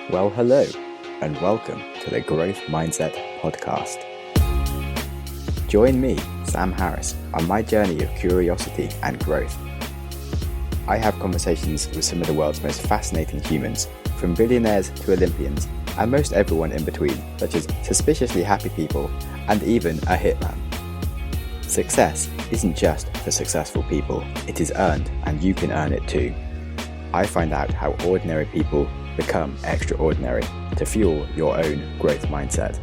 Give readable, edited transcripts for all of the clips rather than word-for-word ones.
Well, hello, and welcome to the Growth Mindset Podcast. Join me, Sam Harris, on my journey of curiosity and growth. I have conversations with some of the world's most fascinating humans, from billionaires to Olympians, and most everyone in between, such as suspiciously happy people and even a hitman. Success isn't just for successful people, it is earned, and you can earn it too. I find out how ordinary people become extraordinary to fuel your own growth mindset.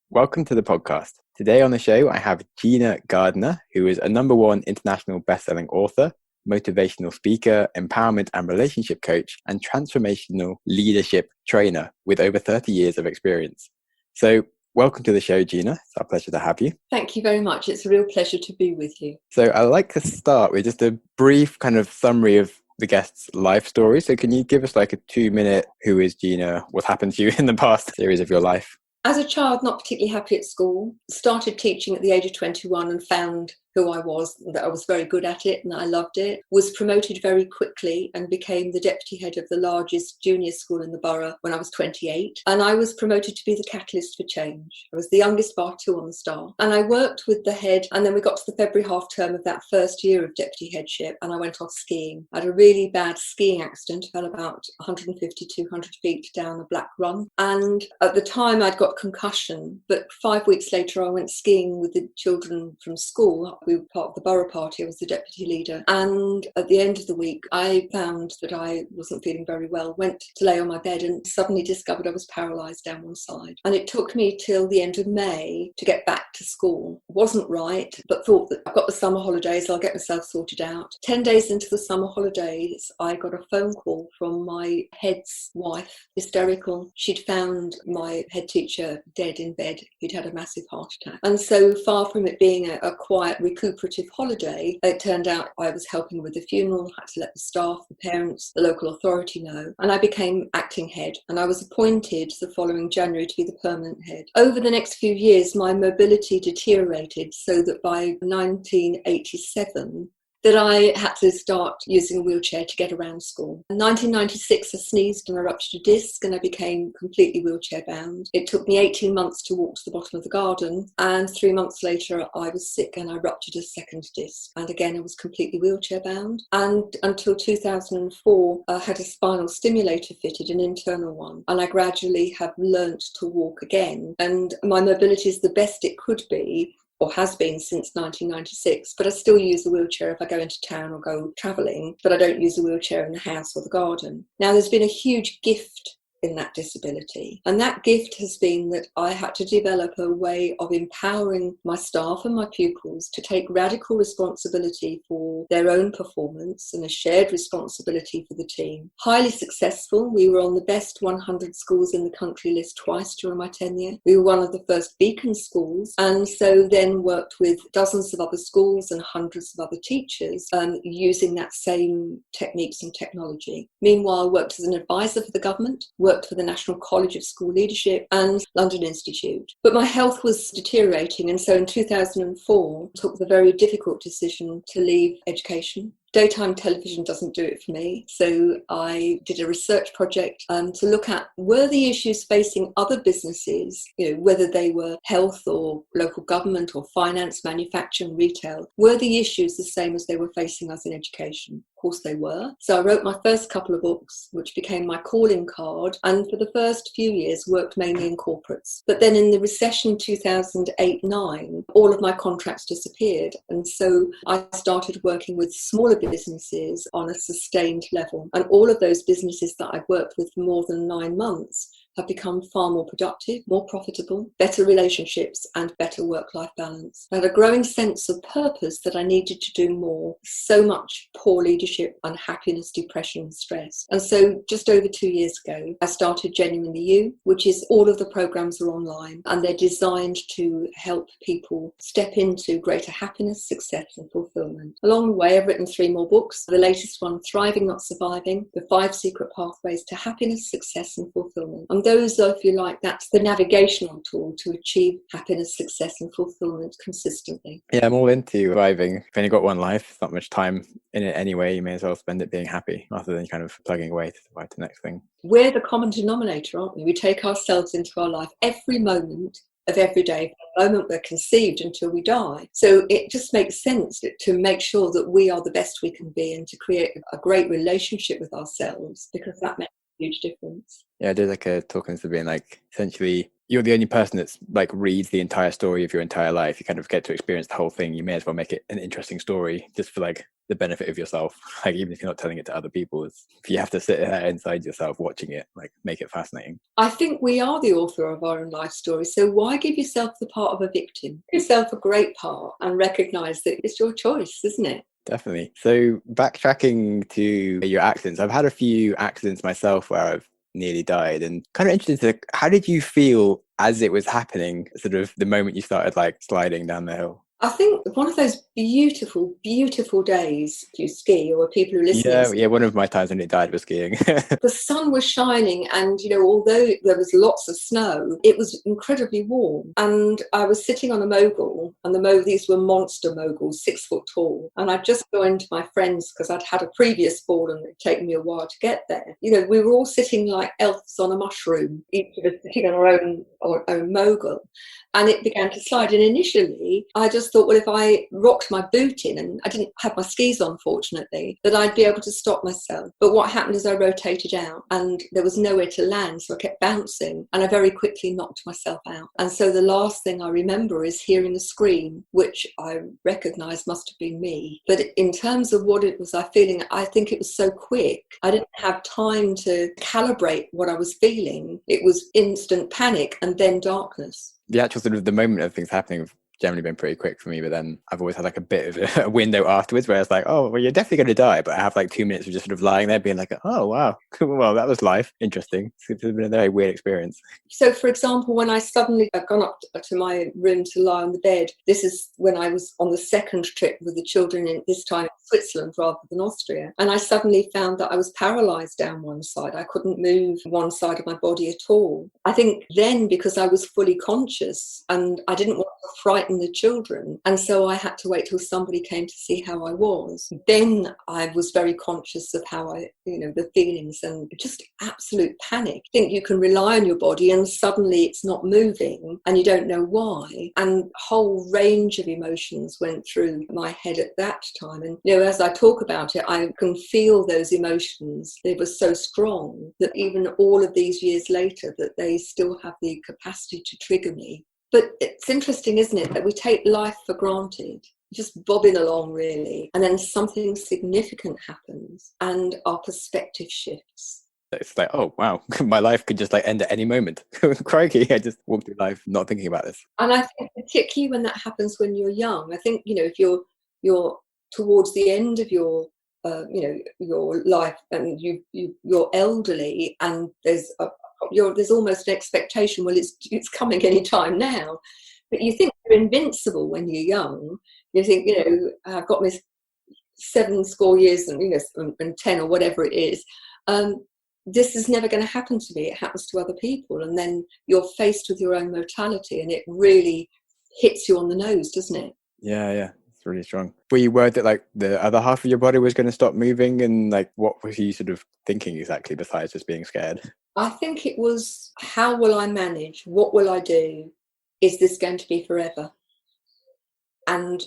Welcome to the podcast. Today on the show, I have Gina Gardiner, who is a #1 international best-selling author, motivational speaker, empowerment and relationship coach, and transformational leadership trainer with over 30 years of experience. So welcome to the show, Gina. It's our pleasure to have you. Thank you very much. It's a real pleasure to be with you. So I'd like to start with just a brief kind of summary of the guest's life story. So can you give us like a 2-minute, who is Gina, what happened to you in the past series of your life? As a child, not particularly happy at school, started teaching at the age of 21 and found who I was, that I was very good at it and I loved it, was promoted very quickly and became the deputy head of the largest junior school in the borough when I was 28. And I was promoted to be the catalyst for change. I was the youngest bar 2 on the staff. And I worked with the head, and then we got to the February half term of that first year of deputy headship and I went off skiing. I had a really bad skiing accident, fell about 150, 200 feet down a black run. And at the time I'd got concussion, but 5 weeks later I went skiing with the children from school. We were part of the borough party. I was the deputy leader. And at the end of the week, I found that I wasn't feeling very well, went to lay on my bed and suddenly discovered I was paralysed down one side. And it took me till the end of May to get back to school. Wasn't right, but thought that I've got the summer holidays, I'll get myself sorted out. 10 days into the summer holidays, I got a phone call from my head's wife, hysterical. She'd found my head teacher dead in bed. He'd had a massive heart attack. And so far from it being a quiet, recuperative holiday, it turned out I was helping with the funeral, had to let the staff, the parents, the local authority know, and I became acting head, and I was appointed the following January to be the permanent head. Over the next few years, my mobility deteriorated so that by 1987, that I had to start using a wheelchair to get around school. In 1996, I sneezed and I ruptured a disc and I became completely wheelchair bound. It took me 18 months to walk to the bottom of the garden, and 3 months later I was sick and I ruptured a second disc. And again, I was completely wheelchair bound. And until 2004, I had a spinal stimulator fitted, an internal one. And I gradually have learnt to walk again. And my mobility is the best it could be, or has been since 1996, but I still use the wheelchair if I go into town or go travelling, but I don't use the wheelchair in the house or the garden. Now, there's been a huge gift in that disability, and that gift has been that I had to develop a way of empowering my staff and my pupils to take radical responsibility for their own performance and a shared responsibility for the team. Highly successful. We were on the best 100 schools in the country list twice during my tenure. We were one of the first beacon schools, and so then worked with dozens of other schools and hundreds of other teachers using that same techniques and technology. Meanwhile, worked as an advisor for the government, worked for the National College of School Leadership and London Institute. But my health was deteriorating, and so in 2004 I took the very difficult decision to leave education. Daytime television doesn't do it for me, so I did a research project to look at were the issues facing other businesses, whether they were health or local government or finance, manufacturing, retail, were the issues the same as they were facing us in education? Of course they were. So I wrote my first couple of books, which became my calling card, and for the first few years worked mainly in corporates. But then in the recession 2008-09, all of my contracts disappeared, and so I started working with smaller businesses on a sustained level. And all of those businesses that I've worked with for more than 9 months have become far more productive, more profitable, better relationships and better work-life balance. I had a growing sense of purpose that I needed to do more. So much poor leadership, unhappiness, depression, stress. And so just over 2 years ago, I started Genuinely You, which is all of the programs are online and they're designed to help people step into greater happiness, success and fulfillment. Along the way, I've written 3 more books. The latest one, Thriving Not Surviving, The 5 Secret Pathways to Happiness, Success and Fulfillment. And those are, if you like, that's the navigational tool to achieve happiness, success and fulfillment consistently. Yeah, I'm all into surviving. You've only got one life, there's not much time in it anyway. You may as well spend it being happy rather than kind of plugging away to survive the next thing. We're the common denominator, aren't we? We take ourselves into our life every moment of every day, from the moment we're conceived until we die. So it just makes sense to make sure that we are the best we can be and to create a great relationship with ourselves, because that makes a huge difference. Yeah, I did like a talk into being like, essentially, you're the only person that's like reads the entire story of your entire life. You kind of get to experience the whole thing. You may as well make it an interesting story just for like the benefit of yourself. Like, even if you're not telling it to other people, if you have to sit there inside yourself watching it, like, make it fascinating. I think we are the author of our own life story. So why give yourself the part of a victim? Give yourself a great part and recognise that it's your choice, isn't it? Definitely. So backtracking to your accidents, I've had a few accidents myself where I've nearly died, and kind of interested to, how did you feel as it was happening, sort of the moment you started like sliding down the hill? I think one of those beautiful, beautiful days you ski, or people who listen. Yeah, one of my times when it died was skiing. The sun was shining and, although there was lots of snow, it was incredibly warm. And I was sitting on a mogul, and these were monster moguls, 6 foot tall. And I'd just joined my friends because I'd had a previous fall and it'd taken me a while to get there. We were all sitting like elves on a mushroom, each of us sitting on our own mogul. And it began to slide. And initially, I just thought, well, if I rocked my boot in, and I didn't have my skis on, fortunately, that I'd be able to stop myself. But what happened is I rotated out and there was nowhere to land, so I kept bouncing and I very quickly knocked myself out. And so the last thing I remember is hearing a scream, which I recognised must have been me. But in terms of what it was I feeling, I think it was so quick. I didn't have time to calibrate what I was feeling. It was instant panic and then darkness. The actual sort of the moment of things happening have generally been pretty quick for me, but then I've always had like a bit of a window afterwards where I was like, oh, well, you're definitely going to die, but I have like 2 minutes of just sort of lying there being like, oh wow, well, that was life, interesting. It's been a very weird experience. So for example, when I suddenly had gone up to my room to lie on the bed, this is when I was on the second trip with the children, in this time in Switzerland rather than Austria, and I suddenly found that I was paralysed down one side. I couldn't move one side of my body at all. I think then, because I was fully conscious and I didn't want to frighten the children, and so I had to wait till somebody came to see how I was. Then I was very conscious of how the feelings, and just absolute panic. I think you can rely on your body and suddenly it's not moving and you don't know why, and a whole range of emotions went through my head at that time. And as I talk about it, I can feel those emotions. They were so strong that even all of these years later, that they still have the capacity to trigger me. But it's interesting, isn't it, that we take life for granted, just bobbing along really, and then something significant happens and our perspective shifts. It's like, oh wow, my life could just like end at any moment. Crikey, I just walked through life not thinking about this. And I think particularly when that happens when you're young, I think, if you're towards the end of your life and you're elderly, and there's almost an expectation, well, it's coming any time now. But you think you're invincible when you're young. You think, I've got this 7 score years and 10 or whatever it is. This is never going to happen to me. It happens to other people. And then you're faced with your own mortality, and it really hits you on the nose, doesn't it? Yeah. It's really strong. Were you worried that like the other half of your body was going to stop moving, and like what was you sort of thinking exactly besides just being scared? I think it was, how will I manage? What will I do? Is this going to be forever? And,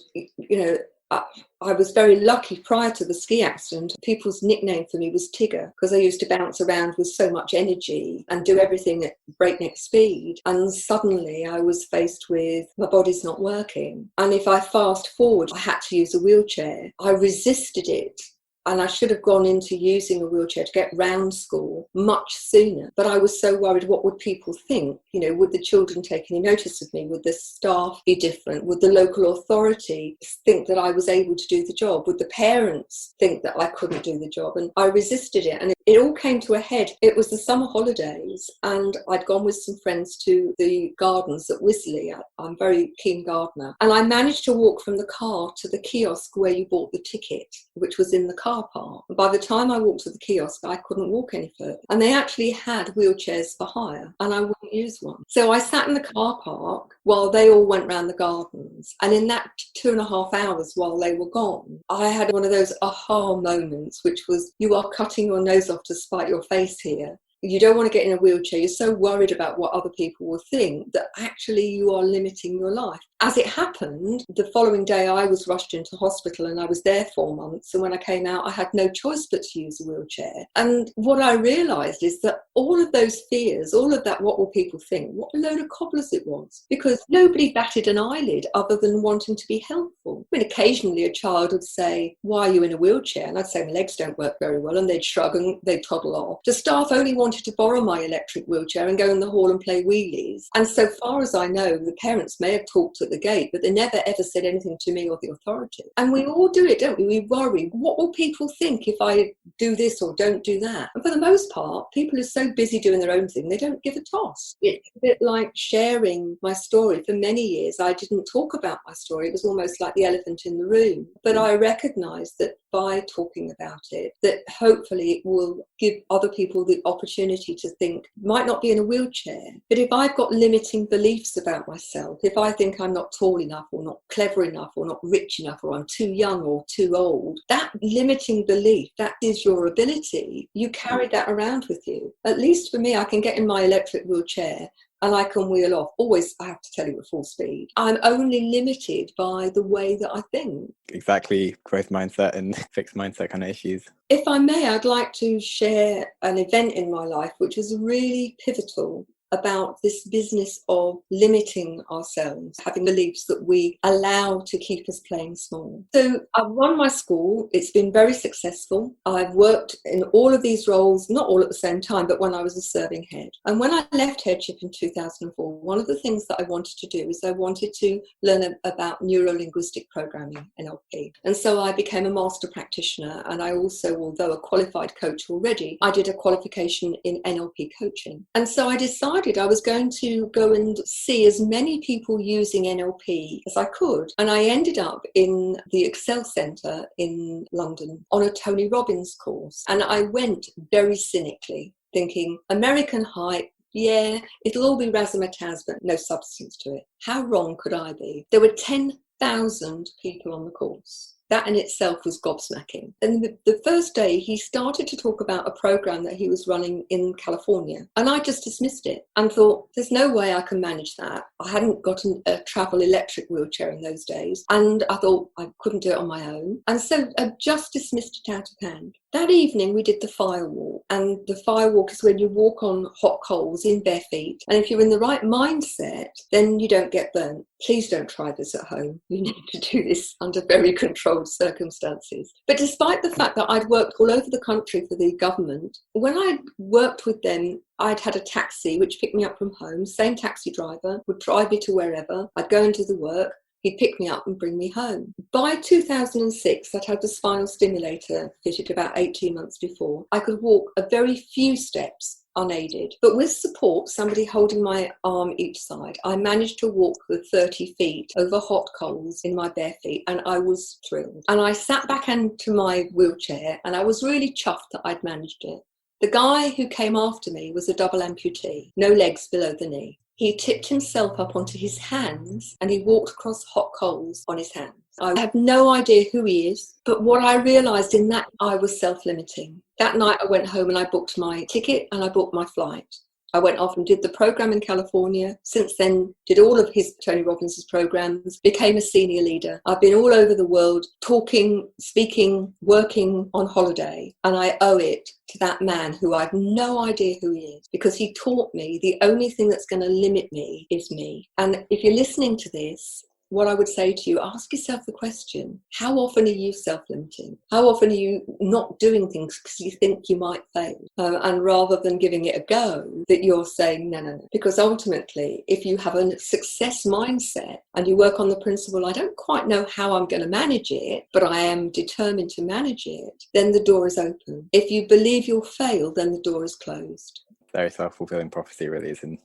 I was very lucky prior to the ski accident. People's nickname for me was Tigger, because I used to bounce around with so much energy and do everything at breakneck speed. And suddenly I was faced with, my body's not working. And if I fast forward, I had to use a wheelchair. I resisted it. And I should have gone into using a wheelchair to get round school much sooner. But I was so worried, what would people think? Would the children take any notice of me? Would the staff be different? Would the local authority think that I was able to do the job? Would the parents think that I couldn't do the job? And I resisted it. And it all came to a head. It was the summer holidays, and I'd gone with some friends to the gardens at Wisley. I'm a very keen gardener. And I managed to walk from the car to the kiosk where you bought the ticket, which was in the car car park. By the time I walked to the kiosk, I couldn't walk any further. And they actually had wheelchairs for hire, and I wouldn't use one. So I sat in the car park while they all went round the gardens. And in that 2.5 hours while they were gone, I had one of those aha moments, which was, you are cutting your nose off to spite your face here. You don't want to get in a wheelchair. You're so worried about what other people will think that actually you are limiting your life. As it happened, the following day I was rushed into hospital and I was there 4 months. And when I came out, I had no choice but to use a wheelchair. And what I realised is that all of those fears, all of that, what will people think, what a load of cobblers it was. Because nobody batted an eyelid other than wanting to be helpful. I mean, occasionally a child would say, why are you in a wheelchair? And I'd say, my legs don't work very well. And they'd shrug and they'd toddle off. The staff only wanted to borrow my electric wheelchair and go in the hall and play wheelies. And so far as I know, the parents may have talked at the gate, but they never ever said anything to me or the authority. And we all do it, don't we? We worry, what will people think if I do this or don't do that? And for the most part, people are so busy doing their own thing, they don't give a toss. It's a bit like sharing my story. For many years, I didn't talk about my story. It was almost like the elephant in the room. But I recognised that by talking about it, that hopefully it will give other people the opportunity to think, might not be in a wheelchair, but if I've got limiting beliefs about myself, if I think I'm not tall enough or not clever enough or not rich enough or I'm too young or too old, that limiting belief, that is your ability. You carry that around with you. At least for me, I can get in my electric wheelchair and I can wheel off. Always, I have to tell you, at full speed. I'm only limited by the way that I think. Exactly, growth mindset and fixed mindset kind of issues. If I may, I'd like to share an event in my life which was really pivotal about this business of limiting ourselves, having beliefs that we allow to keep us playing small. So I've run my school. It's been very successful. I've worked in all of these roles, not all at the same time, but when I was a serving head. And when I left headship in 2004, one of the things that I wanted to do is I wanted to learn about neuro-linguistic programming, NLP. And so I became a master practitioner. And I also, although a qualified coach already, I did a qualification in NLP coaching. And so I decided I was going to go and see as many people using NLP as I could. And I ended up in the Excel Centre in London on a Tony Robbins course. And I went very cynically, thinking, American hype, yeah, it'll all be razzmatazz, but no substance to it. How wrong could I be? There were 10,000 people on the course. That in itself was gobsmacking. And the first day he started to talk about a program that he was running in California. And I just dismissed it and thought, there's no way I can manage that. I hadn't got a travel electric wheelchair in those days. And I thought I couldn't do it on my own. And so I just dismissed it out of hand. That evening we did the fire walk. And the fire walk is when you walk on hot coals in bare feet. And if you're in the right mindset, then you don't get burnt. Please don't try this at home. You need to do this under very controlled circumstances. But despite the fact that I'd worked all over the country for the government, when I worked with them, I'd had a taxi which picked me up from home. Same taxi driver would drive me to wherever. I'd go into the work. He'd pick me up and bring me home. By 2006, I'd had the spinal stimulator fitted about 18 months before. I could walk a very few steps unaided. But with support, somebody holding my arm each side, I managed to walk the 30 feet over hot coals in my bare feet, and I was thrilled. And I sat back into my wheelchair, and I was really chuffed that I'd managed it. The guy who came after me was a double amputee, no legs below the knee. He tipped himself up onto his hands and he walked across hot coals on his hands. I have no idea who he is, but what I realised in that, I was self-limiting. That night I went home and I booked my ticket and I booked my flight. I went off and did the program in California. Since then, did all of his Tony Robbins' programs, became a senior leader. I've been all over the world talking, speaking, working on holiday. And I owe it to that man who I've no idea who he is, because he taught me the only thing that's going to limit me is me. And if you're listening to this, what I would say to you, ask yourself the question, how often are you self-limiting? How often are you not doing things because you think you might fail? And rather than giving it a go, that you're saying, no. Because ultimately, if you have a success mindset and you work on the principle, I don't quite know how I'm going to manage it, but I am determined to manage it, then the door is open. If you believe you'll fail, then the door is closed. Very self-fulfilling prophecy, really, isn't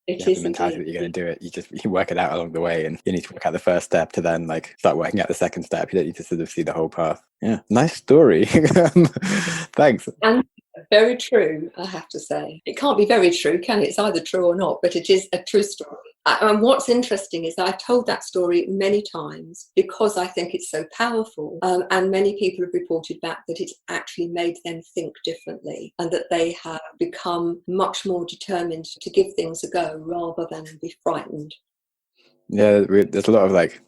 It you have the is mentality indeed. that you're going to do it. You work it out along the way, and you need to work out the first step to then like start working out the second step. You don't need to sort of see the whole path. Yeah, nice story. Thanks. And very true, I have to say. It can't be very true, can it? It's either true or not, but it is a true story. And what's interesting is I've told that story many times because I think it's so powerful. And many people have reported back that it's actually made them think differently and that they have become much more determined to give things a go rather than be frightened. Yeah, there's a lot of like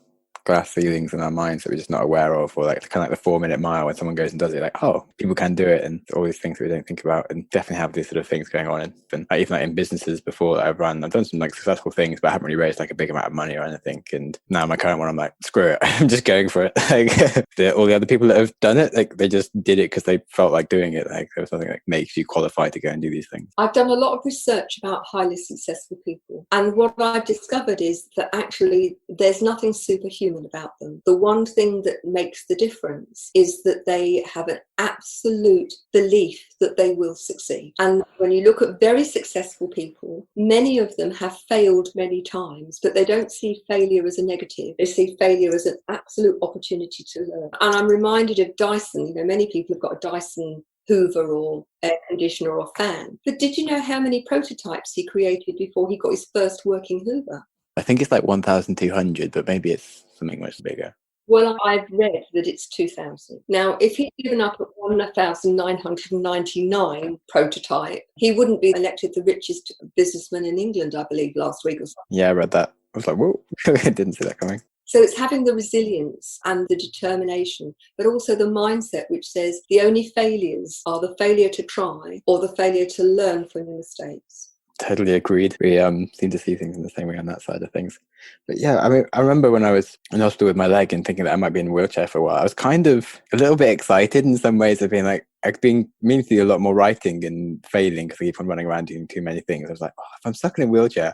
glass ceilings in our minds that we're just not aware of, or like kind of like the 4 minute mile when someone goes and does it, like, oh, people can do it, and all these things that we don't think about, and definitely have these sort of things going on. And like, even like in businesses before that I've done some like successful things, but I haven't really raised like a big amount of money or anything. And now my current one, I'm like, screw it, I'm just going for it. Like all the other people that have done it, like they just did it because they felt like doing it. Like there was something that makes you qualified to go and do these things. I've done a lot of research about highly successful people, and what I've discovered is that actually there's nothing superhuman about them. The one thing that makes the difference is that they have an absolute belief that they will succeed. And when you look at very successful people, many of them have failed many times, but they don't see failure as a negative. They see failure as an absolute opportunity to learn. And I'm reminded of Dyson. You know, many people have got a Dyson Hoover or air conditioner or fan. But did you know how many prototypes he created before he got his first working Hoover? I think it's like 1,200, but maybe it's something much bigger. Well, I've read that it's 2,000. Now, if he'd given up at 1,999 prototype, he wouldn't be elected the richest businessman in England, I believe, last week or something. Yeah, I read that. I was like, whoa, I didn't see that coming. So it's having the resilience and the determination, but also the mindset which says the only failures are the failure to try or the failure to learn from your mistakes. Totally agreed. We seem to see things in the same way on that side of things. But yeah, I mean, I remember when I was in hospital with my leg and thinking that I might be in a wheelchair for a while, I was kind of a little bit excited in some ways of being like, I've been meaning to do a lot more writing and failing because I keep on running around doing too many things. I was like, oh, if I'm stuck in a wheelchair,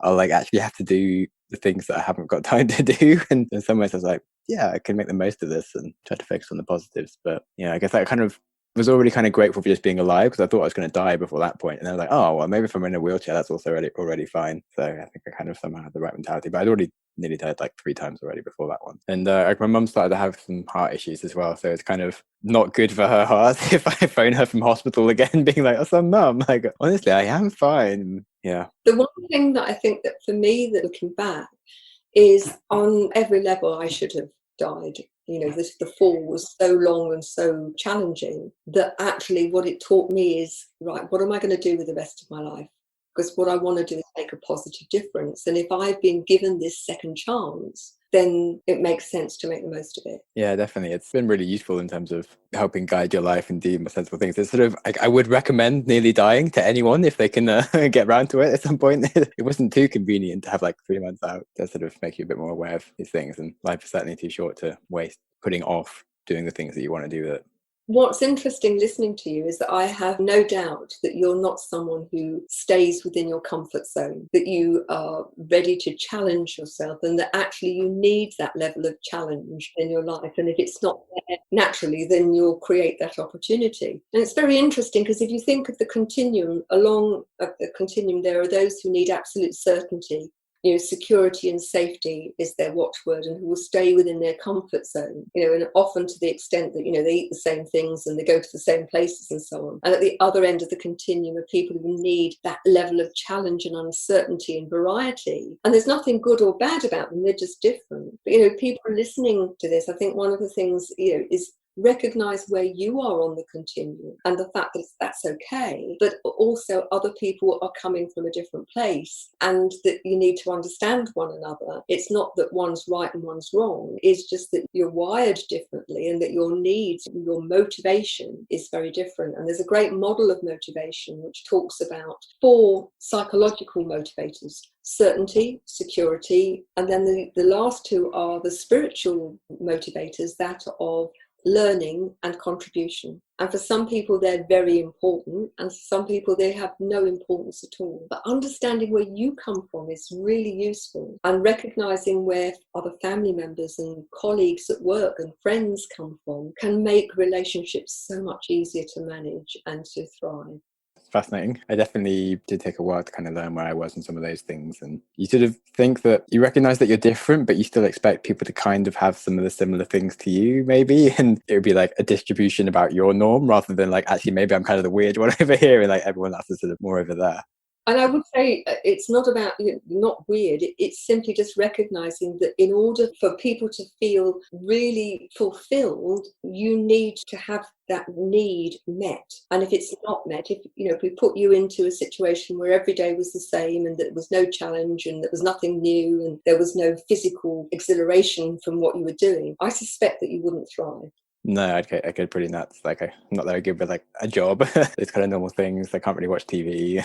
I'll like actually have to do the things that I haven't got time to do. And in some ways I was like, yeah, I can make the most of this and try to focus on the positives. But yeah, I guess that kind of was already kind of grateful for just being alive, because I thought I was going to die before that point. And I was like, oh, well, maybe if I'm in a wheelchair, that's also already fine. So I think I kind of somehow had the right mentality. But I'd already nearly died like 3 times already before that one. And my mum started to have some heart issues as well. So it's kind of not good for her heart if I phone her from hospital again, being like, oh, so mum, like, honestly, I am fine. Yeah. The one thing that I think that for me, that looking back, is on every level I should have died. You know, the fall was so long and so challenging that actually what it taught me is, right, what am I going to do with the rest of my life? Because what I want to do is make a positive difference. And if I've been given this second chance, then it makes sense to make the most of it. Yeah, definitely. It's been really useful in terms of helping guide your life and do more sensible things. It's sort of, I would recommend nearly dying to anyone if they can get around to it at some point. It wasn't too convenient to have like 3 months out to sort of make you a bit more aware of these things. And life is certainly too short to waste putting off doing the things that you want to do with it. What's interesting listening to you is that I have no doubt that you're not someone who stays within your comfort zone, that you are ready to challenge yourself, and that actually you need that level of challenge in your life. And if it's not there naturally, then you'll create that opportunity. And it's very interesting because if you think of the continuum, along the continuum, there are those who need absolute certainty. You know, security and safety is their watchword, and who will stay within their comfort zone, you know, and often to the extent that, you know, they eat the same things and they go to the same places and so on. And at the other end of the continuum are people who need that level of challenge and uncertainty and variety. And there's nothing good or bad about them, they're just different. But, you know, people listening to this, I think one of the things, you know, is recognize where you are on the continuum and the fact that that's okay, but also other people are coming from a different place and that you need to understand one another. It's not that one's right and one's wrong, it's just that you're wired differently and that your needs, your motivation is very different. And there's a great model of motivation which talks about 4 psychological motivators: certainty, security, and then the last 2 are the spiritual motivators, that of learning and contribution. And for some people they're very important, and for some people they have no importance at all. But understanding where you come from is really useful, and recognizing where other family members and colleagues at work and friends come from can make relationships so much easier to manage and to thrive. fascinating. I definitely did take a while to kind of learn where I was in some of those things. And you sort of think that you recognize that you're different, but you still expect people to kind of have some of the similar things to you, maybe. And it would be like a distribution about your norm rather than like, actually, maybe I'm kind of the weird one over here and like everyone else is sort of more over there. And I would say it's not about, not weird. It's simply just recognizing that in order for people to feel really fulfilled, you need to have that need met. And if it's not met, if we put you into a situation where every day was the same and there was no challenge and there was nothing new and there was no physical exhilaration from what you were doing, I suspect that you wouldn't thrive. No, I get pretty nuts. Like I'm not very good with like a job. Those kind of normal things. I can't really watch TV.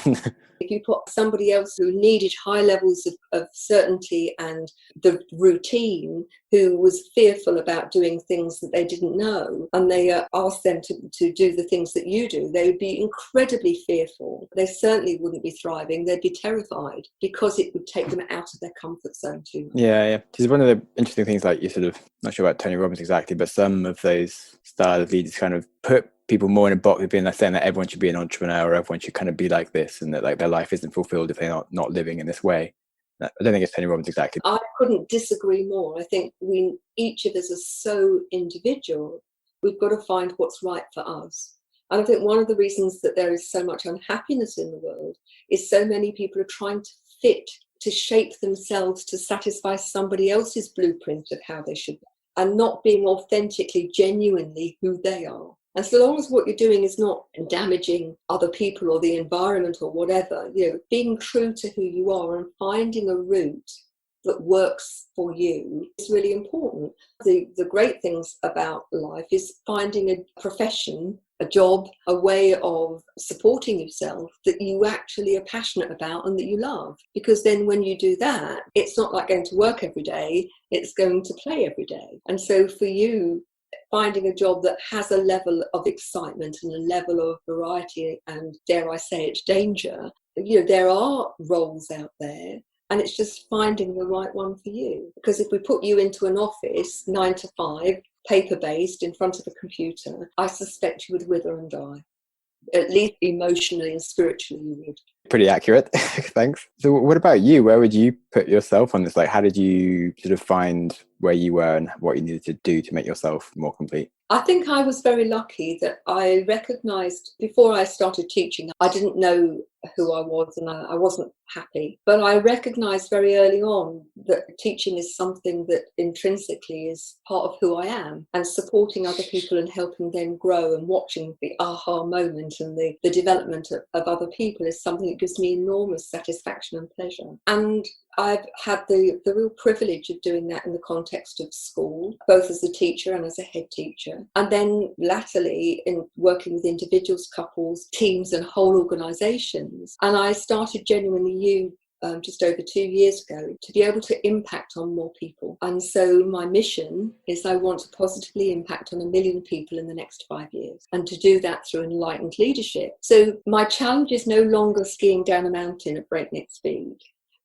If you put somebody else who needed high levels of certainty and the routine, who was fearful about doing things that they didn't know, and they asked them to do the things that you do, they would be incredibly fearful. They certainly wouldn't be thriving. They'd be terrified because it would take them out of their comfort zone too much. Yeah. This is one of the interesting things, like you sort of, not sure about Tony Robbins exactly, but some of those style of leaders kind of put people more in a box of being like saying that everyone should be an entrepreneur or everyone should kind of be like this and that like their life isn't fulfilled if they're not living in this way. I don't think it's Tony Robbins exactly. I couldn't disagree more. I think each of us are so individual. We've got to find what's right for us. And I think one of the reasons that there is so much unhappiness in the world is so many people are trying to fit, to shape themselves to satisfy somebody else's blueprint of how they should be, and not being authentically, genuinely who they are. And so long as what you're doing is not damaging other people or the environment or whatever, being true to who you are and finding a route that works for you is really important. The great things about life is finding a profession, a job, a way of supporting yourself that you actually are passionate about and that you love. Because then when you do that, it's not like going to work every day, it's going to play every day. And so for you, finding a job that has a level of excitement and a level of variety and, dare I say it, danger, there are roles out there. And it's just finding the right one for you. Because if we put you into an office, 9 to 5, paper-based, in front of a computer, I suspect you would wither and die. At least emotionally and spiritually you would. Pretty accurate. Thanks. So what about you? Where would you put yourself on this? Like, how did you sort of find where you were and what you needed to do to make yourself more complete? I think I was very lucky that I recognised, before I started teaching, I didn't know who I was and I wasn't happy. But I recognised very early on that teaching is something that intrinsically is part of who I am, and supporting other people and helping them grow and watching the aha moment and the development of other people is something that gives me enormous satisfaction and pleasure. And I've had the real privilege of doing that in the context of school, both as a teacher and as a head teacher. And then latterly in working with individuals, couples, teams and whole organisations. And I started genuinely just over 2 years ago to be able to impact on more people. And so my mission is I want to positively impact on 1 million people in the next 5 years, and to do that through enlightened leadership. So my challenge is no longer skiing down a mountain at breakneck speed.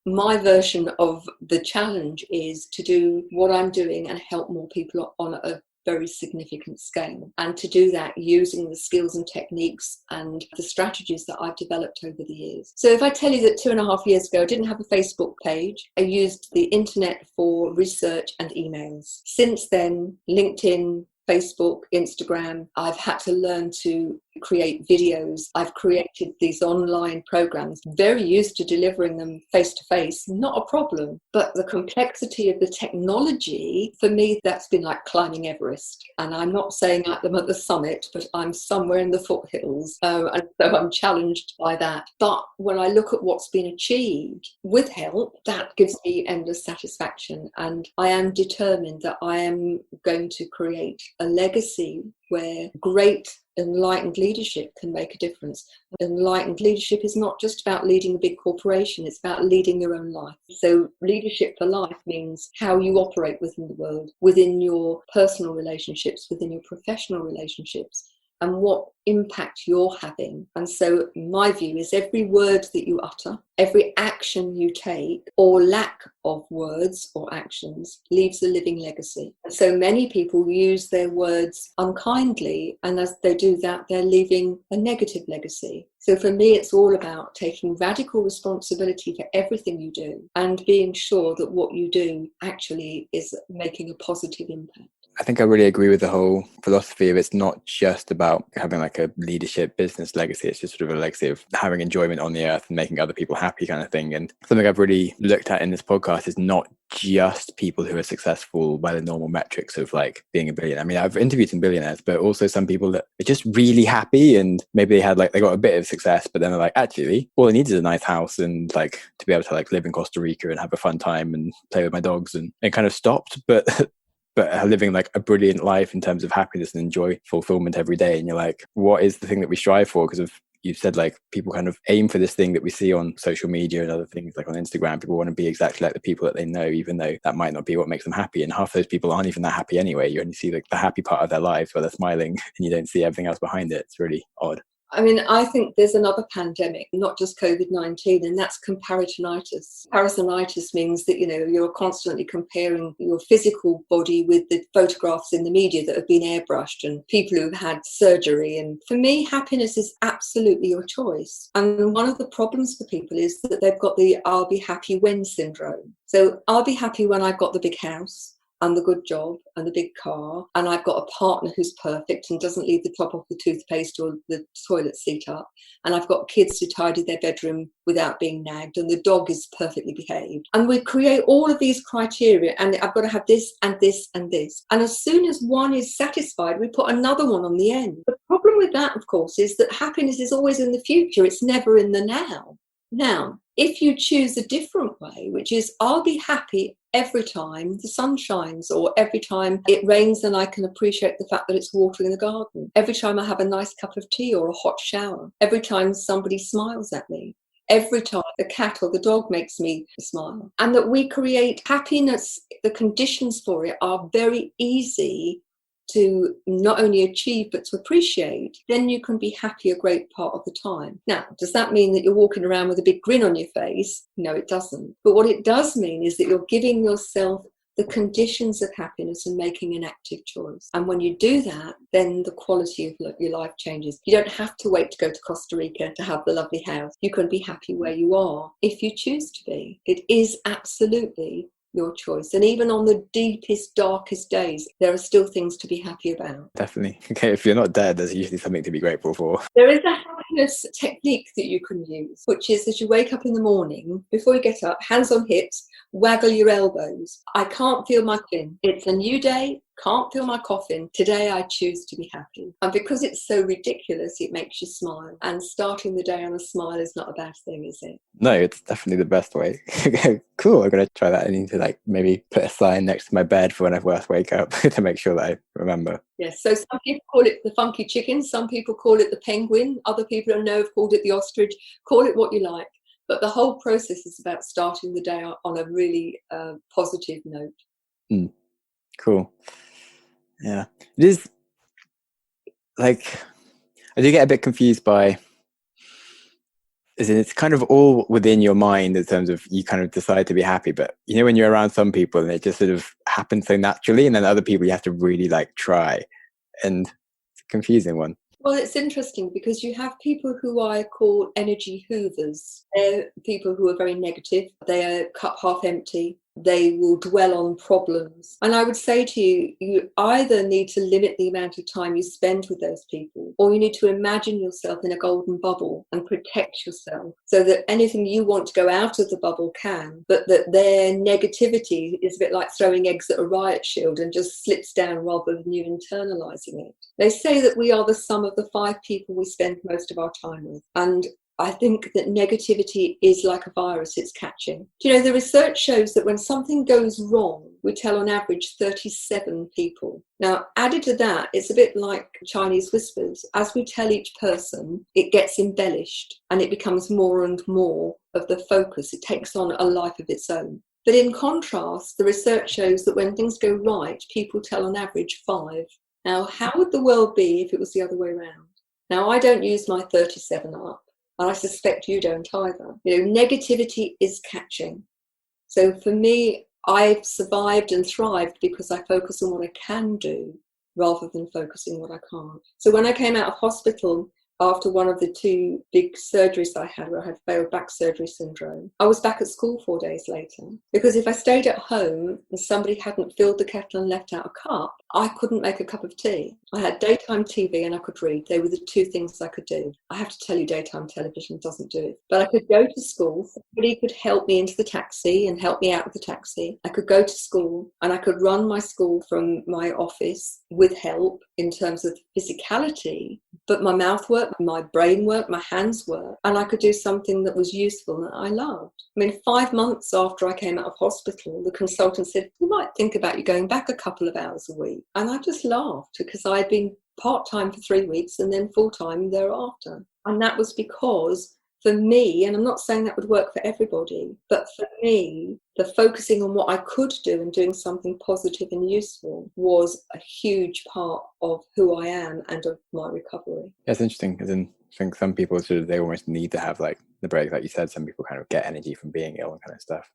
My version of the challenge is to do what I'm doing and help more people on a very significant scale, and to do that using the skills and techniques and the strategies that I've developed over the years. So if I tell you that 2.5 years ago I didn't have a Facebook page, I used the internet for research and emails. Since then, LinkedIn, Facebook, Instagram, I've had to learn to create videos. I've created these online programs, very used to delivering them face to face, not a problem. But the complexity of the technology, for me, that's been like climbing Everest. And I'm not saying I'm at the summit, but I'm somewhere in the foothills. And so I'm challenged by that. But when I look at what's been achieved with help, that gives me endless satisfaction. And I am determined that I am going to create a legacy where great enlightened leadership can make a difference. Enlightened leadership is not just about leading a big corporation, it's about leading your own life. So leadership for life means how you operate within the world, within your personal relationships, within your professional relationships, and what impact you're having. And so my view is every word that you utter, every action you take, or lack of words or actions, leaves a living legacy. And so many people use their words unkindly, and as they do that, they're leaving a negative legacy. So for me, it's all about taking radical responsibility for everything you do and being sure that what you do actually is making a positive impact. I think I really agree with the whole philosophy of it's not just about having like a leadership business legacy. It's just sort of a legacy of having enjoyment on the earth and making other people happy kind of thing. And something I've really looked at in this podcast is not just people who are successful by the normal metrics of like being a billionaire. I mean, I've interviewed some billionaires, but also some people that are just really happy and maybe they got a bit of success, but then they're like, actually, all I need is a nice house and like to be able to like live in Costa Rica and have a fun time and play with my dogs, and it kind of stopped. But are living like a brilliant life in terms of happiness and enjoy fulfillment every day. And you're like, what is the thing that we strive for? Because of you've said like people kind of aim for this thing that we see on social media and other things like on Instagram. People want to be exactly like the people that they know, even though that might not be what makes them happy. And half those people aren't even that happy anyway. You only see like the happy part of their lives where they're smiling and you don't see everything else behind it. It's really odd. I mean, I think there's another pandemic, not just COVID-19, and that's comparisonitis. Comparisonitis means that, you're constantly comparing your physical body with the photographs in the media that have been airbrushed and people who've had surgery. And for me, happiness is absolutely your choice. And one of the problems for people is that they've got the I'll be happy when syndrome. So I'll be happy when I've got the big house and the good job and the big car, and I've got a partner who's perfect and doesn't leave the top of the toothpaste or the toilet seat up, and I've got kids who tidy their bedroom without being nagged, and the dog is perfectly behaved. And we create all of these criteria, and I've got to have this and this and this. And as soon as one is satisfied, we put another one on the end. The problem with that, of course, is that happiness is always in the future. It's never in the now. Now, if you choose a different way, which is I'll be happy every time the sun shines, or every time it rains and I can appreciate the fact that it's watering the garden, every time I have a nice cup of tea or a hot shower, every time somebody smiles at me, every time the cat or the dog makes me smile, and that we create happiness, the conditions for it are very easy to not only achieve but to appreciate, then you can be happy a great part of the time. Now, does that mean that you're walking around with a big grin on your face? No, it doesn't. But what it does mean is that you're giving yourself the conditions of happiness and making an active choice. And when you do that, then the quality of your life changes. You don't have to wait to go to Costa Rica to have the lovely house. You can be happy where you are if you choose to be. It is absolutely your choice. And even on the deepest, darkest days, there are still things to be happy about. Definitely. Okay, if you're not dead, there's usually something to be grateful for. There is a happiness technique that you can use, which is as you wake up in the morning, before you get up, hands on hips, waggle your elbows. I can't feel my chin. It's a new day. Can't feel my coffin. Today I choose to be happy. And because it's so ridiculous, it makes you smile. And starting the day on a smile is not a bad thing, is it? No, it's definitely the best way. Cool. I'm going to try that. I need to like maybe put a sign next to my bed for when I first wake up to make sure that I remember. Yes. So some people call it the funky chicken. Some people call it the penguin. Other people I know have called it the ostrich. Call it what you like. But the whole process is about starting the day on a really positive note. Cool. Yeah, it is like I do get a bit confused by it's kind of all within your mind in terms of you kind of decide to be happy, but when you're around some people and it just sort of happens so naturally, and then other people you have to really like try, and it's a confusing one. Well, it's interesting because you have people who I call energy hoovers. They're people who are very negative. They are cup half empty. They will dwell on problems. And I would say to you, you either need to limit the amount of time you spend with those people, or you need to imagine yourself in a golden bubble and protect yourself so that anything you want to go out of the bubble can, but that their negativity is a bit like throwing eggs at a riot shield and just slips down rather than you internalizing it. They say that we are the sum of the 5 people we spend most of our time with. And I think that negativity is like a virus, it's catching. The research shows that when something goes wrong, we tell on average 37 people. Now, added to that, it's a bit like Chinese whispers. As we tell each person, it gets embellished and it becomes more and more of the focus. It takes on a life of its own. But in contrast, the research shows that when things go right, people tell on average 5. Now, how would the world be if it was the other way around? Now, I don't use my 37 up, and I suspect you don't either. Negativity is catching. So for me, I've survived and thrived because I focus on what I can do rather than focusing on what I can't. So when I came out of hospital, after one of the 2 big surgeries that I had, where I had failed back surgery syndrome, I was back at school 4 days later. Because if I stayed at home and somebody hadn't filled the kettle and left out a cup, I couldn't make a cup of tea. I had daytime TV and I could read. They were the 2 things I could do. I have to tell you, daytime television doesn't do it. But I could go to school. Somebody could help me into the taxi and help me out of the taxi. I could go to school and I could run my school from my office with help in terms of physicality. But my mouth worked, my brain worked, my hands worked, and I could do something that was useful that I loved. I mean, 5 months after I came out of hospital, the consultant said, you might think about you going back a couple of hours a week. And I just laughed because I'd been part-time for 3 weeks and then full-time thereafter. And that was because for me, and I'm not saying that would work for everybody, but for me, the focusing on what I could do and doing something positive and useful was a huge part of who I am and of my recovery. That's interesting, because I think some people they almost need to have like the break, like you said. Some people kind of get energy from being ill and kind of stuff.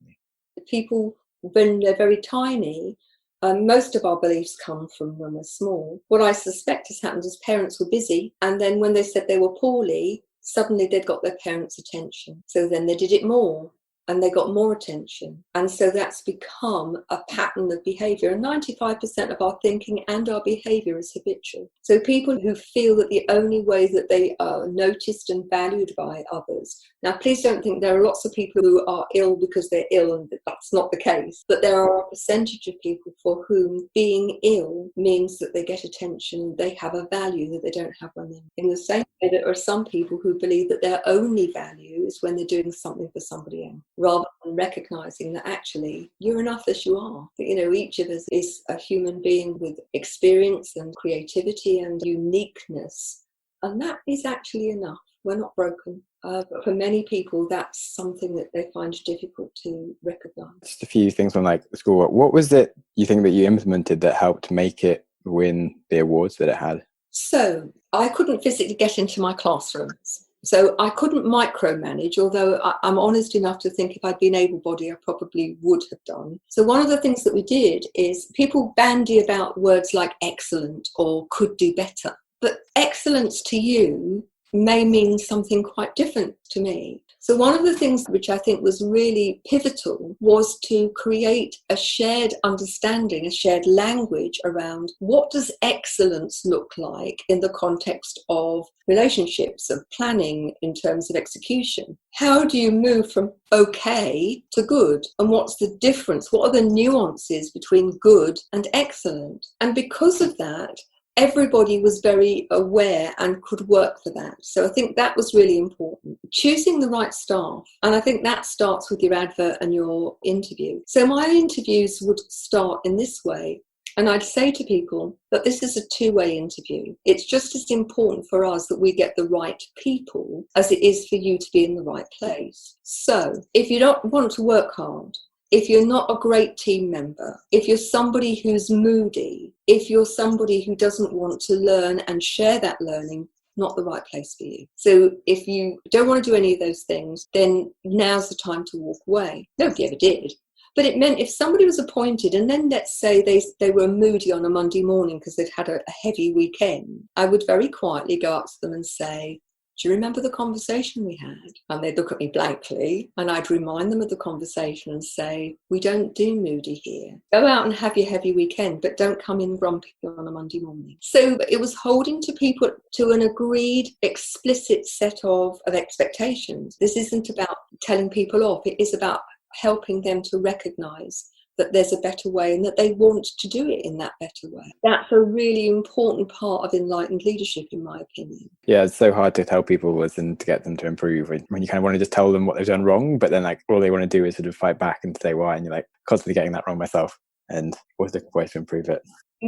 People, when they're very tiny, most of our beliefs come from when we're small. What I suspect has happened is parents were busy, and then when they said they were poorly, suddenly they'd got their parents' attention. So then they did it more and they got more attention. And so that's become a pattern of behaviour. And 95% of our thinking and our behaviour is habitual. So people who feel that the only way that they are noticed and valued by others. Now, please don't think there are lots of people who are ill because they're ill, and that's not the case. But there are a percentage of people for whom being ill means that they get attention, they have a value that they don't have when they're in the same way. There are some people who believe that their only value is when they're doing something for somebody else, rather than recognising that actually you're enough as you are. That, each of us is a human being with experience and creativity and uniqueness, and that is actually enough. We're not broken. But for many people, that's something that they find difficult to recognise. Just a few things on like school. What was it you think that you implemented that helped make it win the awards that it had? So I couldn't physically get into my classrooms. So I couldn't micromanage, although I'm honest enough to think if I'd been able-bodied, I probably would have done. So one of the things that we did is people bandy about words like excellent or could do better. But excellence to you may mean something quite different to me. So one of the things which I think was really pivotal was to create a shared understanding, a shared language around what does excellence look like in the context of relationships, of planning, in terms of execution. How do you move from okay to good? And what's the difference? What are the nuances between good and excellent? And because of that, everybody was very aware and could work for that. So I think that was really important. Choosing the right staff. And I think that starts with your advert and your interview. So my interviews would start in this way. And I'd say to people that this is a two-way interview. It's just as important for us that we get the right people as it is for you to be in the right place. So if you don't want to work hard, if you're not a great team member, if you're somebody who's moody, if you're somebody who doesn't want to learn and share that learning, not the right place for you. So if you don't want to do any of those things, then now's the time to walk away. Nobody ever did. But it meant if somebody was appointed and then let's say they were moody on a Monday morning because they'd had a heavy weekend, I would very quietly go up to them and say, do you remember the conversation we had? And they'd look at me blankly and I'd remind them of the conversation and say, we don't do moody here. Go out and have your heavy weekend, but don't come in grumpy on a Monday morning. So it was holding to people to an agreed, explicit set of expectations. This isn't about telling people off. It is about helping them to recognise that there's a better way and that they want to do it in that better way. That's a really important part of enlightened leadership, in my opinion. Yeah, it's so hard to tell people and to get them to improve when you kind of want to just tell them what they've done wrong, but then like all they want to do is sort of fight back and say why, and you're like constantly getting that wrong myself, and what's the way to improve it?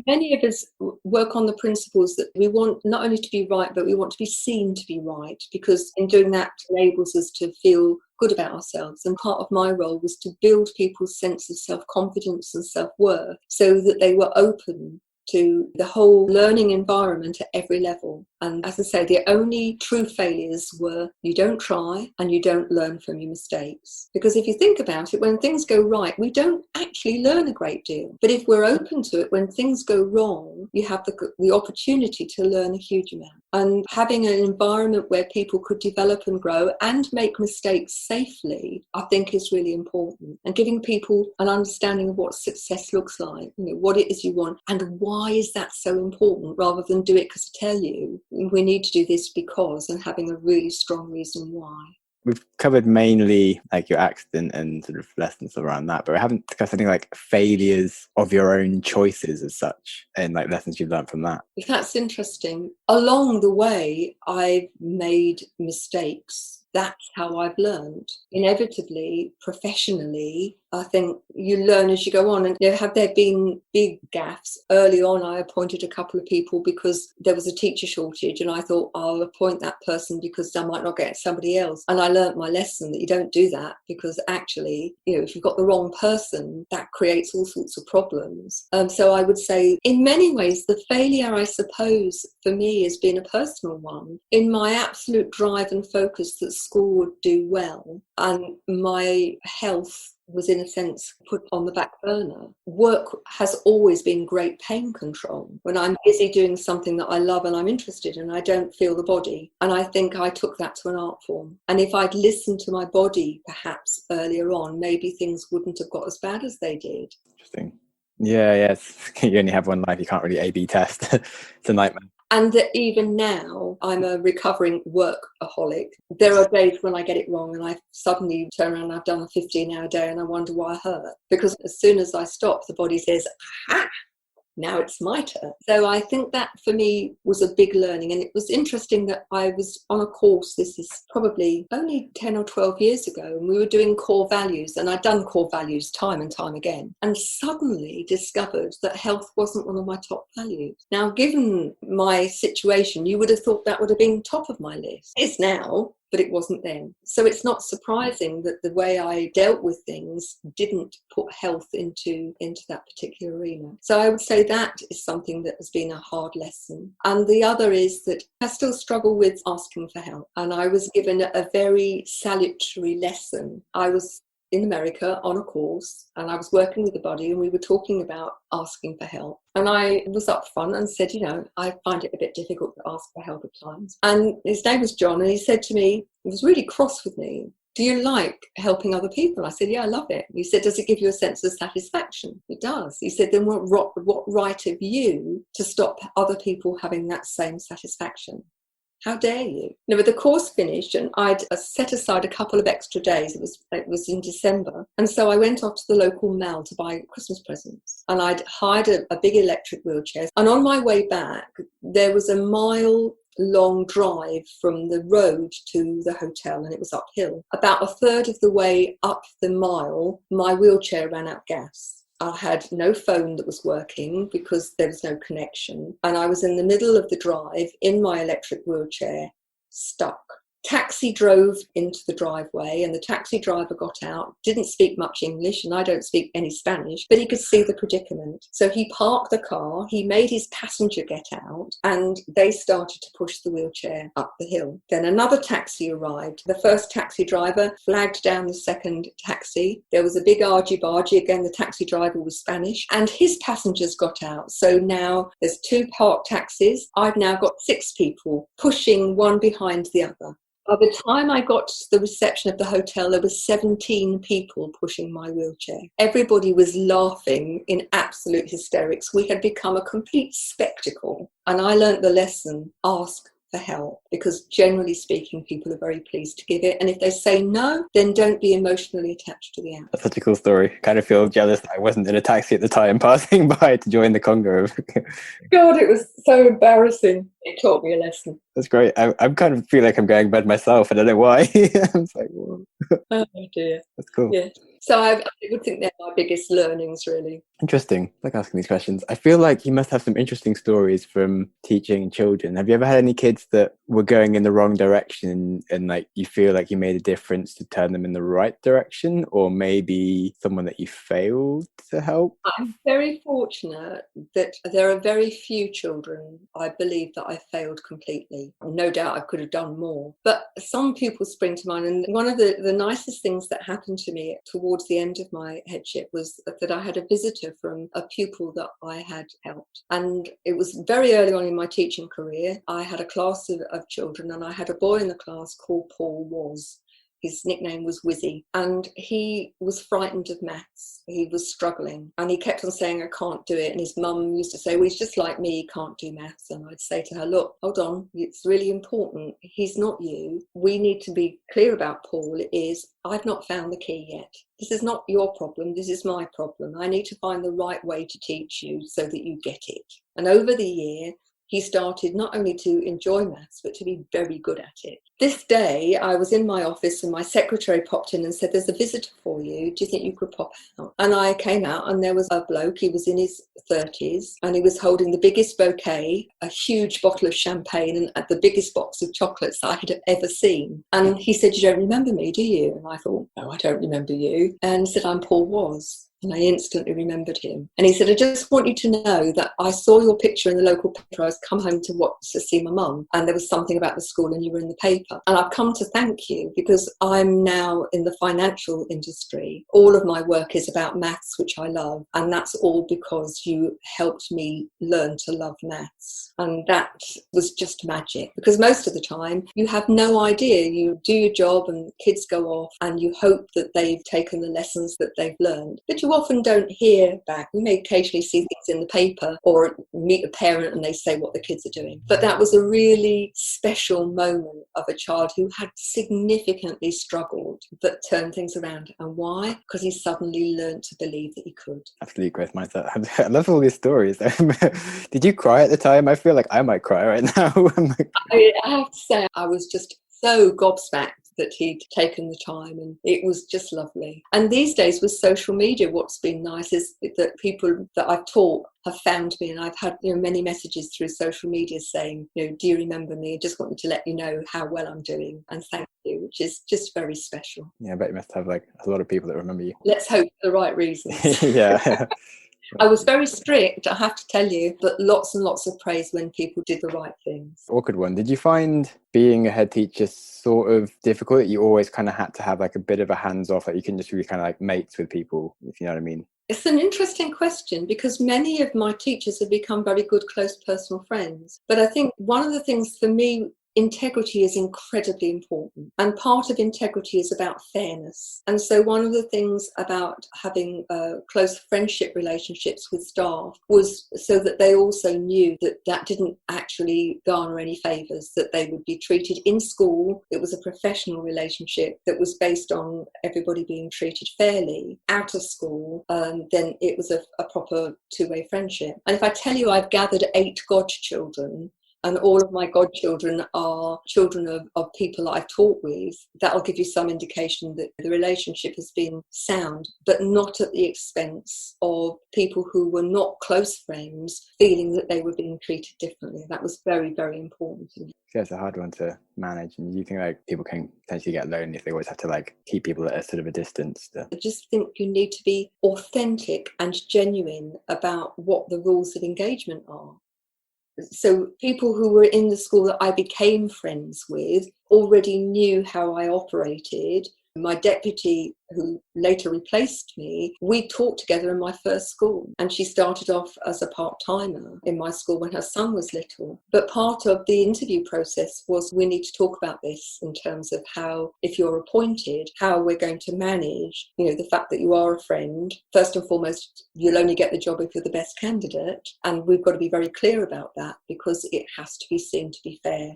Many of us work on the principles that we want not only to be right, but we want to be seen to be right, because in doing that enables us to feel good about ourselves. And part of my role was to build people's sense of self-confidence and self-worth so that they were open to the whole learning environment at every level. And as I say, the only true failures were you don't try and you don't learn from your mistakes. Because if you think about it, when things go right, we don't actually learn a great deal. But if we're open to it, when things go wrong, you have the opportunity to learn a huge amount. And having an environment where people could develop and grow and make mistakes safely, I think is really important. And giving people an understanding of what success looks like, what it is you want, and why is that so important, rather than do it because I tell you we need to do this because, and having a really strong reason why. We've covered mainly like your accident and sort of lessons around that, but we haven't discussed anything like failures of your own choices as such, and like lessons you've learned from that. That's interesting. Along the way, I've made mistakes. That's how I've learned. Inevitably, professionally, I think you learn as you go on. And have there been big gaffes? Early on, I appointed a couple of people because there was a teacher shortage, and I thought I'll appoint that person because I might not get somebody else. And I learnt my lesson that you don't do that, because actually, if you've got the wrong person, that creates all sorts of problems. So I would say, in many ways, the failure, I suppose, for me has been a personal one. In my absolute drive and focus that school would do well, and my health was in a sense put on the back burner. Work has always been great pain control. When I'm busy doing something that I love and I'm interested in, I don't feel the body. And I think I took that to an art form. And if I'd listened to my body perhaps earlier on, maybe things wouldn't have got as bad as they did. Interesting. Yeah, yes. You only have one life. You can't really A/B test. It's a nightmare. And that even now, I'm a recovering workaholic. There are days when I get it wrong and I suddenly turn around and I've done a 15-hour day and I wonder why I hurt. Because as soon as I stop, the body says, aha, now it's my turn. So I think that for me was a big learning. And it was interesting that I was on a course, this is probably only 10 or 12 years ago, and we were doing core values, and I'd done core values time and time again, and suddenly discovered that health wasn't one of my top values. Now, given my situation, you would have thought that would have been top of my list. It's now, but it wasn't then. So it's not surprising that the way I dealt with things didn't put health into that particular arena. So I would say that is something that has been a hard lesson. And the other is that I still struggle with asking for help. And I was given a very salutary lesson. I was in America on a course, and I was working with the body, and we were talking about asking for help. And I was upfront and said, I find it a bit difficult to ask for help at times. And his name was John, and he said to me, he was really cross with me, do you like helping other people? I said, yeah, I love it. He said, does it give you a sense of satisfaction? It does. He said, then what right have you to stop other people having that same satisfaction? How dare you? But the course finished and I'd set aside a couple of extra days. It was in December. And so I went off to the local mall to buy Christmas presents. And I'd hired a big electric wheelchair. And on my way back, there was a mile-long drive from the road to the hotel, and it was uphill. About a third of the way up the mile, my wheelchair ran out of gas. I had no phone that was working because there was no connection. And I was in the middle of the drive in my electric wheelchair, stuck. Taxi drove into the driveway, and the taxi driver got out, didn't speak much English, and I don't speak any Spanish, but he could see the predicament. So he parked the car, he made his passenger get out, and they started to push the wheelchair up the hill. Then another taxi arrived. The first taxi driver flagged down the second taxi. There was a big argy-bargy. Again, the taxi driver was Spanish, and his passengers got out. So now there's 2 parked taxis. I've now got 6 people pushing one behind the other. By the time I got to the reception of the hotel, there were 17 people pushing my wheelchair. Everybody was laughing in absolute hysterics. We had become a complete spectacle. And I learnt the lesson, ask for help, because generally speaking, people are very pleased to give it. And if they say no, then don't be emotionally attached to the act. That's such a cool story. Kind of feel jealous that I wasn't in a taxi at the time passing by to join the Congo. God, it was so embarrassing. It taught me a lesson. That's great. I'm kind of feel like I'm going bad myself. I don't know why. I'm like, whoa. Oh dear. That's cool. Yeah. So I would think they're my biggest learnings, really. Interesting. I like asking these questions. I feel like you must have some interesting stories from teaching children. Have you ever had any kids that were going in the wrong direction and like you feel like you made a difference to turn them in the right direction, or maybe someone that you failed to help? I'm very fortunate that there are very few children, I believe, that I failed completely. No doubt I could have done more. But some pupils spring to mind. And one of the nicest things that happened to me towards the end of my headship was that I had a visitor from a pupil that I had helped. And it was very early on in my teaching career. I had a class of children, and I had a boy in the class called Paul Was. His nickname was Wizzy, and he was frightened of maths. He was struggling, and he kept on saying, I can't do it. And his mum used to say, well, he's just like me, he can't do maths. And I'd say to her, look, hold on, it's really important. He's not you. We need to be clear about Paul is, I've not found the key yet. This is not your problem, this is my problem. I need to find the right way to teach you so that you get it. And over the year, he started not only to enjoy maths, but to be very good at it. This day, I was in my office and my secretary popped in and said, there's a visitor for you. Do you think you could pop out? And I came out and there was a bloke. He was in his 30s and he was holding the biggest bouquet, a huge bottle of champagne and the biggest box of chocolates I had ever seen. And he said, you don't remember me, do you? And I thought, no, I don't remember you. And he said, I'm Paul Was. And I instantly remembered him. And he said, I just want you to know that I saw your picture in the local paper. I was come home to see my mum, and there was something about the school and you were in the paper. And I've come to thank you because I'm now in the financial industry. All of my work is about maths, which I love. And that's all because you helped me learn to love maths. And that was just magic, because most of the time you have no idea. You do your job and kids go off and you hope that they've taken the lessons that they've learned. But you often don't hear back. We may occasionally see things in the paper or meet a parent and they say what the kids are doing. But that was a really special moment of a child who had significantly struggled but turned things around. And why? Because he suddenly learned to believe that he could. Absolutely growth mindset. I love all these stories. Did you cry at the time? I feel like I might cry right now. I have to say, I was just so gobsmacked that he'd taken the time, and it was just lovely. And these days with social media, what's been nice is that people that I've taught have found me, and I've had many messages through social media saying, do you remember me? I just wanted to let you know how well I'm doing and thank you, which is just very special. Yeah, I bet you must have like a lot of people that remember you. Let's hope for the right reasons. Yeah. I was very strict, I have to tell you, but lots and lots of praise when people did the right things. Awkward one. Did you find being a head teacher sort of difficult, that you always kind of had to have like a bit of a hands-off, like you can just be kind of like mates with people, if you know what I mean? It's an interesting question because many of my teachers have become very good, close personal friends. But I think one of the things for me, integrity is incredibly important, and part of integrity is about fairness. And so one of the things about having close friendship relationships with staff was so that they also knew that that didn't actually garner any favours, that they would be treated in school. It was a professional relationship that was based on everybody being treated fairly. Out of school, then it was a proper two-way friendship. And if I tell you I've gathered 8 godchildren, and all of my godchildren are children of people that I've taught with, that'll give you some indication that the relationship has been sound, but not at the expense of people who were not close friends feeling that they were being treated differently. That was very, very important to me. Yeah, it's a hard one to manage. And you think like people can potentially get lonely if they always have to like keep people at a sort of a distance? I just think you need to be authentic and genuine about what the rules of engagement are. So people who were in the school that I became friends with already knew how I operated. My deputy, who later replaced me, we taught together in my first school, and she started off as a part-timer in my school when her son was little. But part of the interview process was, we need to talk about this in terms of how, if you're appointed, how we're going to manage, the fact that you are a friend. First and foremost, you'll only get the job if you're the best candidate, and we've got to be very clear about that because it has to be seen to be fair,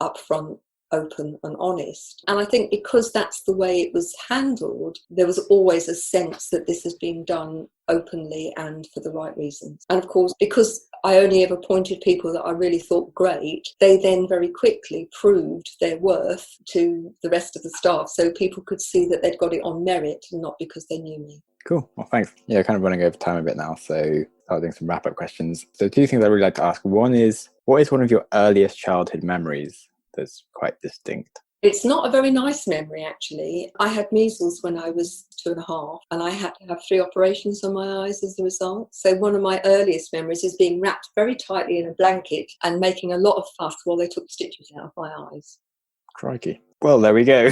upfront, open and honest. And I think because that's the way it was handled, there was always a sense that this has been done openly and for the right reasons. And of course, because I only ever appointed people that I really thought great, they then very quickly proved their worth to the rest of the staff, so people could see that they'd got it on merit and not because they knew me. Cool. Well, thanks. Yeah, kind of running over time a bit now, so I'll do some wrap-up questions. So 2 things I'd really like to ask. One is, what is one of your earliest childhood memories? that's quite distinct? It's not a very nice memory, actually. I had measles when I was 2.5, and I had to have 3 operations on my eyes as a result. So one of my earliest memories is being wrapped very tightly in a blanket and making a lot of fuss while they took stitches out of my eyes. Crikey. Well, there we go.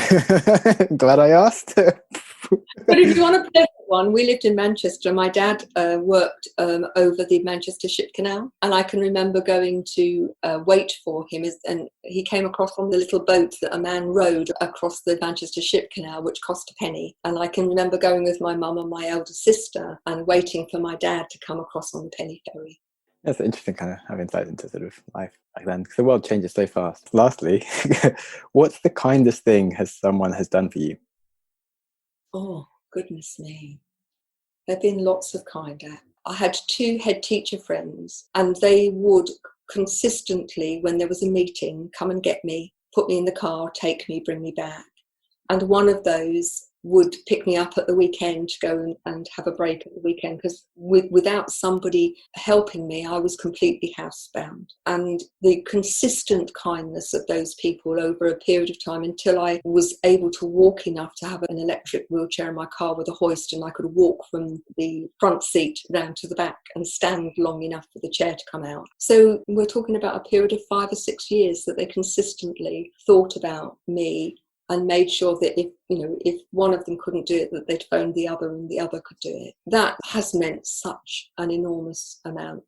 Glad I asked. But if you want a pleasant one, we lived in Manchester. My dad worked over the Manchester Ship Canal, and I can remember going to wait for him, and he came across on the little boat that a man rowed across the Manchester Ship Canal, which cost a penny. And I can remember going with my mum and my elder sister and waiting for my dad to come across on the penny ferry. That's interesting, kind of have insight into sort of life back then, because the world changes so fast. Lastly, what's the kindest thing someone has done for you? Oh, goodness me. There have been lots of kind acts. I had 2 head teacher friends, and they would consistently, when there was a meeting, come and get me, put me in the car, take me, bring me back. And one of those would pick me up at the weekend to go and have a break at the weekend, because without somebody helping me, I was completely housebound. And the consistent kindness of those people over a period of time, until I was able to walk enough to have an electric wheelchair in my car with a hoist, and I could walk from the front seat down to the back and stand long enough for the chair to come out. So we're talking about a period of 5 or 6 years that they consistently thought about me and made sure that if one of them couldn't do it, that they'd phone the other and the other could do it. That has meant such an enormous amount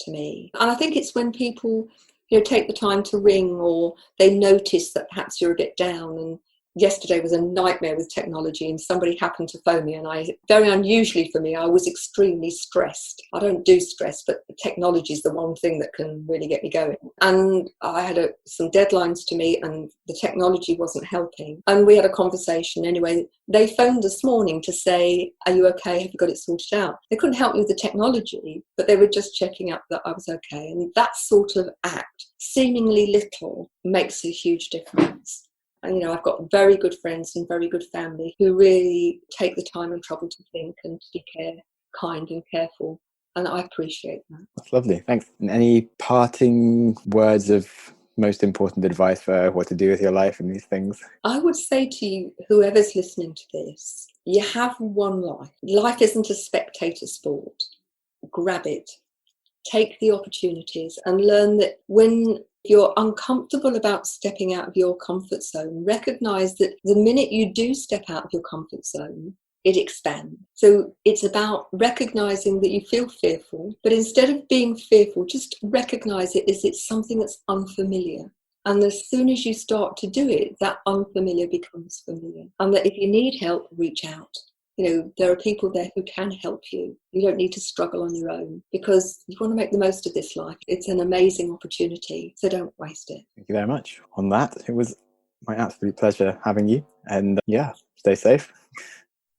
to me. And I think it's when people take the time to ring, or they notice that perhaps you're a bit down. And yesterday was a nightmare with technology, and somebody happened to phone me, and very unusually for me, I was extremely stressed. I don't do stress, but technology is the one thing that can really get me going. And I had some deadlines to meet, and the technology wasn't helping. And we had a conversation. Anyway, they phoned this morning to say, "Are you okay? Have you got it sorted out?" They couldn't help me with the technology, but they were just checking up that I was okay. And that sort of act, seemingly little, makes a huge difference. And, I've got very good friends and very good family who really take the time and trouble to think and to be kind and careful. And I appreciate that. That's lovely. Thanks. And any parting words of most important advice for what to do with your life and these things? I would say to you, whoever's listening to this, you have one life. Life isn't a spectator sport. Grab it. Take the opportunities and learn that when you're uncomfortable about stepping out of your comfort zone, recognize that the minute you do step out of your comfort zone, it expands. So it's about recognizing that you feel fearful, but instead of being fearful, just recognize it as it's something that's unfamiliar. And as soon as you start to do it, that unfamiliar becomes familiar. And that if you need help, reach out. There are people there who can help you. You don't need to struggle on your own, because you want to make the most of this life. It's an amazing opportunity, so don't waste it. Thank you very much. On that, it was my absolute pleasure having you. And stay safe.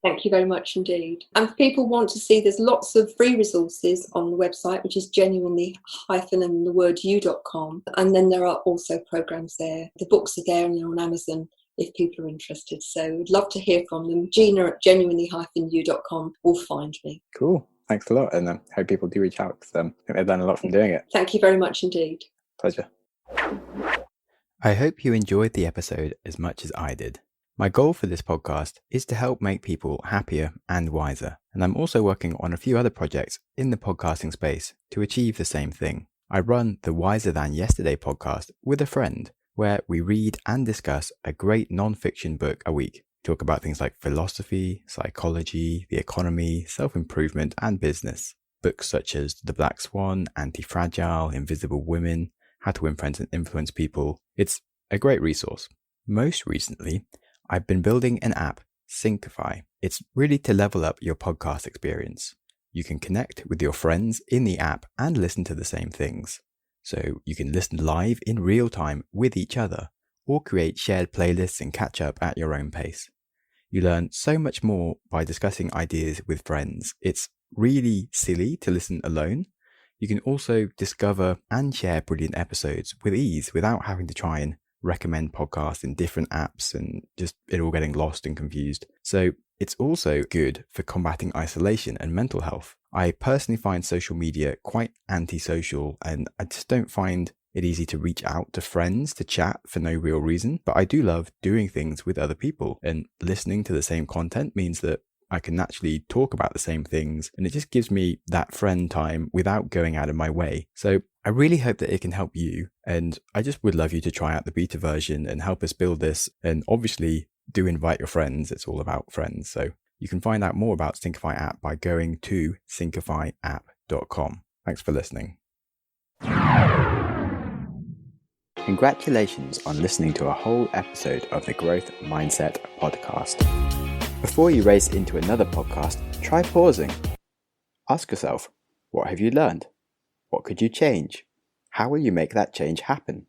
Thank you very much indeed. And if people want to see, there's lots of free resources on the website, which is genuinely-u.com. And then there are also programs there. The books are there and they're on Amazon if people are interested. So I'd love to hear from them. Gina at genuinely-u.com will find me. Cool. Thanks a lot. And I hope people do reach out, because I think they've done a lot from doing it. Thank you very much indeed. Pleasure. I hope you enjoyed the episode as much as I did. My goal for this podcast is to help make people happier and wiser. And I'm also working on a few other projects in the podcasting space to achieve the same thing. I run the Wiser Than Yesterday podcast with a friend, where we read and discuss a great non-fiction book a week. Talk about things like philosophy, psychology, the economy, self-improvement, and business. Books such as The Black Swan, Anti-Fragile, Invisible Women, How to Win Friends and Influence People. It's a great resource. Most recently, I've been building an app, Syncify. It's really to level up your podcast experience. You can connect with your friends in the app and listen to the same things. So you can listen live in real time with each other, or create shared playlists and catch up at your own pace. You learn so much more by discussing ideas with friends. It's really silly to listen alone. You can also discover and share brilliant episodes with ease without having to try and recommend podcasts in different apps and just it all getting lost and confused. So it's also good for combating isolation and mental health. I personally find social media quite antisocial, and I just don't find it easy to reach out to friends to chat for no real reason, but I do love doing things with other people, and listening to the same content means that I can naturally talk about the same things, and it just gives me that friend time without going out of my way. So I really hope that it can help you, and I just would love you to try out the beta version and help us build this. And obviously do invite your friends. It's all about friends. So you can find out more about Syncify app by going to syncifyapp.com. Thanks for listening. Congratulations on listening to a whole episode of the Growth Mindset podcast. Before you race into another podcast, try pausing. Ask yourself, what have you learned? What could you change? How will you make that change happen?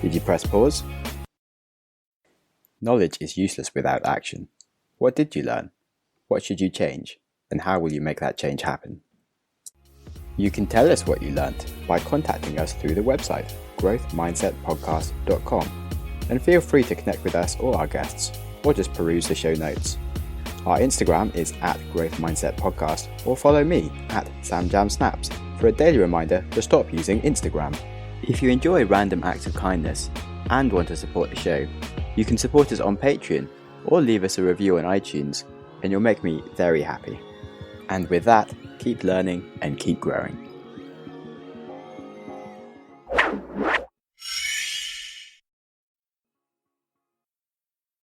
Did you press pause? Knowledge is useless without action. What did you learn? What should you change? And how will you make that change happen? You can tell us what you learned by contacting us through the website, growthmindsetpodcast.com. And feel free to connect with us or our guests, or just peruse the show notes. Our Instagram is @growthmindsetpodcast, or follow me @SamJamSnaps for a daily reminder to stop using Instagram. If you enjoy random acts of kindness and want to support the show, you can support us on Patreon or leave us a review on iTunes, and you'll make me very happy. And with that, keep learning and keep growing.